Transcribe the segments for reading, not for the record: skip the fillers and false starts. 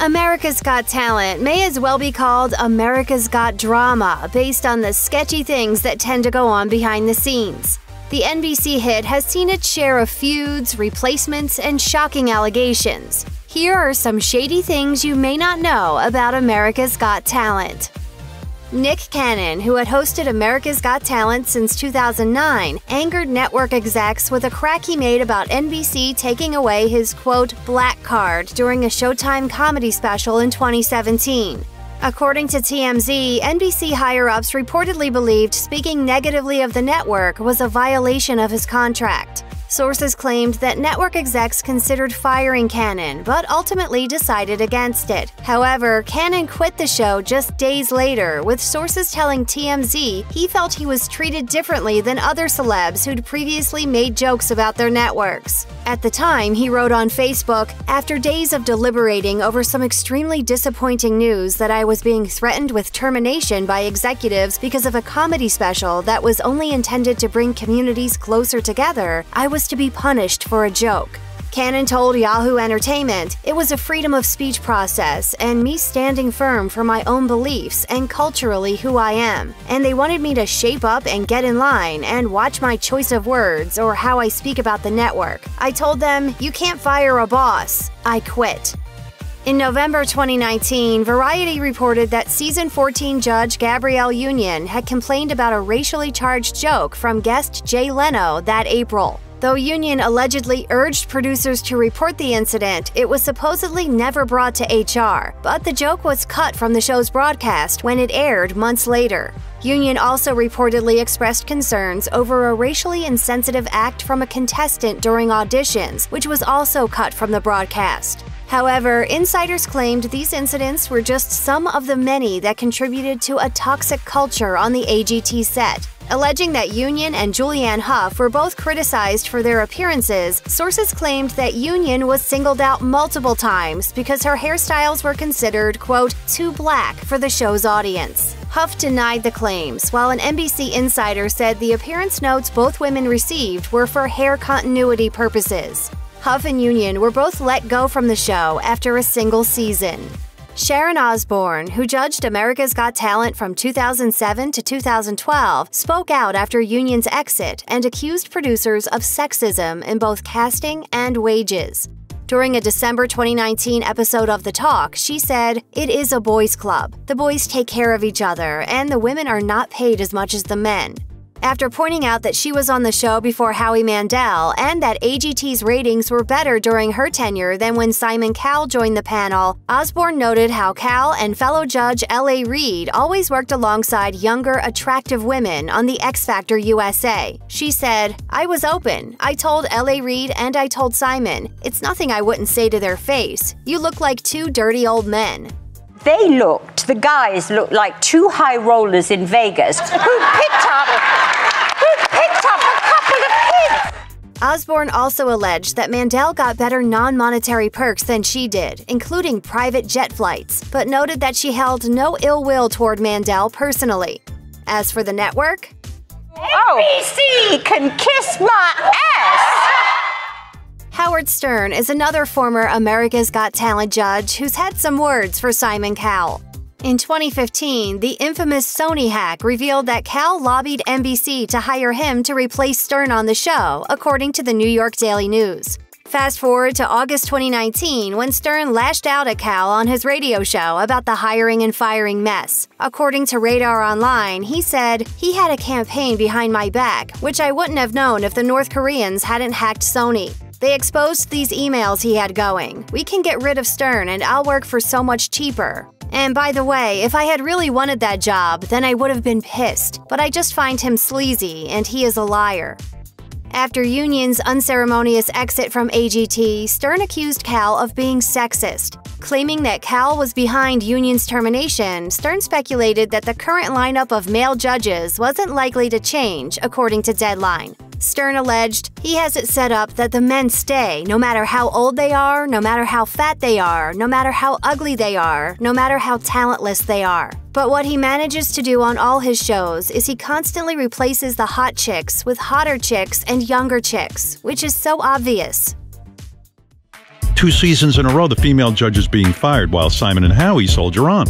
America's Got Talent may as well be called America's Got Drama, based on the sketchy things that tend to go on behind the scenes. The NBC hit has seen its share of feuds, replacements, and shocking allegations. Here are some shady things you may not know about America's Got Talent. Nick Cannon, who had hosted America's Got Talent since 2009, angered network execs with a crack he made about NBC taking away his, quote, black card during a Showtime comedy special in 2017. According to TMZ, NBC higher-ups reportedly believed speaking negatively of the network was a violation of his contract. Sources claimed that network execs considered firing Cannon, but ultimately decided against it. However, Cannon quit the show just days later, with sources telling TMZ he felt he was treated differently than other celebs who'd previously made jokes about their networks. At the time, he wrote on Facebook, "After days of deliberating over some extremely disappointing news that I was being threatened with termination by executives because of a comedy special that was only intended to bring communities closer together, I was to be punished for a joke." Cannon told Yahoo Entertainment, "It was a freedom of speech process and me standing firm for my own beliefs and culturally who I am, and they wanted me to shape up and get in line and watch my choice of words or how I speak about the network. I told them, you can't fire a boss. I quit." In November 2019, Variety reported that Season 14 judge Gabrielle Union had complained about a racially charged joke from guest Jay Leno that April. Though Union allegedly urged producers to report the incident, it was supposedly never brought to HR, but the joke was cut from the show's broadcast when it aired months later. Union also reportedly expressed concerns over a racially insensitive act from a contestant during auditions, which was also cut from the broadcast. However, insiders claimed these incidents were just some of the many that contributed to a toxic culture on the AGT set. Alleging that Union and Julianne Hough were both criticized for their appearances, sources claimed that Union was singled out multiple times because her hairstyles were considered, quote, too black for the show's audience. Hough denied the claims, while an NBC insider said the appearance notes both women received were for hair continuity purposes. Hough and Union were both let go from the show after a single season. Sharon Osbourne, who judged America's Got Talent from 2007 to 2012, spoke out after Union's exit and accused producers of sexism in both casting and wages. During a December 2019 episode of The Talk, she said, "It is a boys' club. The boys take care of each other, and the women are not paid as much as the men." After pointing out that she was on the show before Howie Mandel and that AGT's ratings were better during her tenure than when Simon Cowell joined the panel, Osbourne noted how Cowell and fellow judge L.A. Reid always worked alongside younger, attractive women on the X Factor USA. She said, "I was open. I told L.A. Reid and I told Simon, it's nothing I wouldn't say to their face. You look like two dirty old men." The guys looked like two high rollers in Vegas who picked up a couple of kids. Osbourne also alleged that Mandel got better non-monetary perks than she did, including private jet flights, but noted that she held no ill will toward Mandel personally. As for the network, NBC can kiss my ass! Howard Stern is another former America's Got Talent judge who's had some words for Simon Cowell. In 2015, the infamous Sony hack revealed that Cowell lobbied NBC to hire him to replace Stern on the show, according to the New York Daily News. Fast forward to August 2019, when Stern lashed out at Cowell on his radio show about the hiring and firing mess. According to Radar Online, he said, "He had a campaign behind my back, which I wouldn't have known if the North Koreans hadn't hacked Sony. They exposed these emails he had going. We can get rid of Stern and I'll work for so much cheaper. And by the way, if I had really wanted that job, then I would have been pissed. But I just find him sleazy and he is a liar." After Union's unceremonious exit from AGT, Stern accused Cowell of being sexist. Claiming that Cowell was behind Union's termination, Stern speculated that the current lineup of male judges wasn't likely to change, according to Deadline. Stern alleged he has it set up that the men stay no matter how old they are, no matter how fat they are, no matter how ugly they are, no matter how talentless they are. But what he manages to do on all his shows is he constantly replaces the hot chicks with hotter chicks and younger chicks, which is so obvious. 2 seasons in a row, the female judges being fired while Simon and Howie soldier on.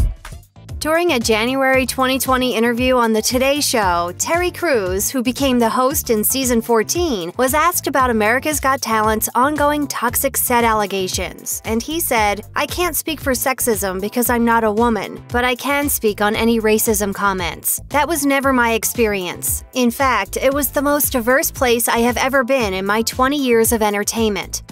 During a January 2020 interview on The Today Show, Terry Crews, who became the host in season 14, was asked about America's Got Talent's ongoing toxic set allegations, and he said, "I can't speak for sexism because I'm not a woman, but I can speak on any racism comments. That was never my experience. In fact, it was the most diverse place I have ever been in my 20 years of entertainment."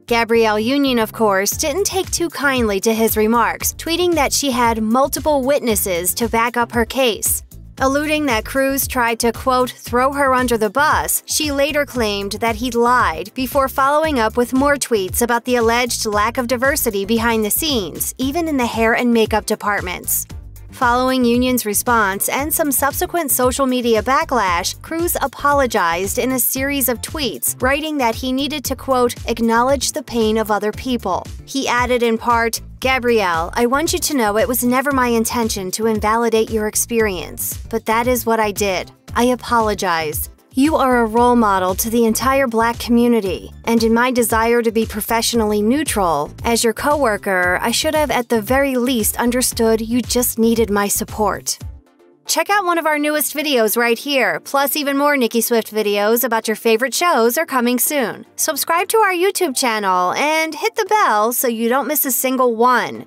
Gabrielle Union, of course, didn't take too kindly to his remarks, tweeting that she had multiple witnesses to back up her case. Alluding that Crews tried to, quote, throw her under the bus, she later claimed that he'd lied before following up with more tweets about the alleged lack of diversity behind the scenes, even in the hair and makeup departments. Following Union's response and some subsequent social media backlash, Crews apologized in a series of tweets, writing that he needed to, quote, acknowledge the pain of other people. He added in part, "Gabrielle, I want you to know it was never my intention to invalidate your experience, but that is what I did. I apologize. You are a role model to the entire Black community, and in my desire to be professionally neutral, as your coworker, I should have at the very least understood you just needed my support." Check out one of our newest videos right here, plus even more Nicki Swift videos about your favorite shows are coming soon. Subscribe to our YouTube channel and hit the bell so you don't miss a single one.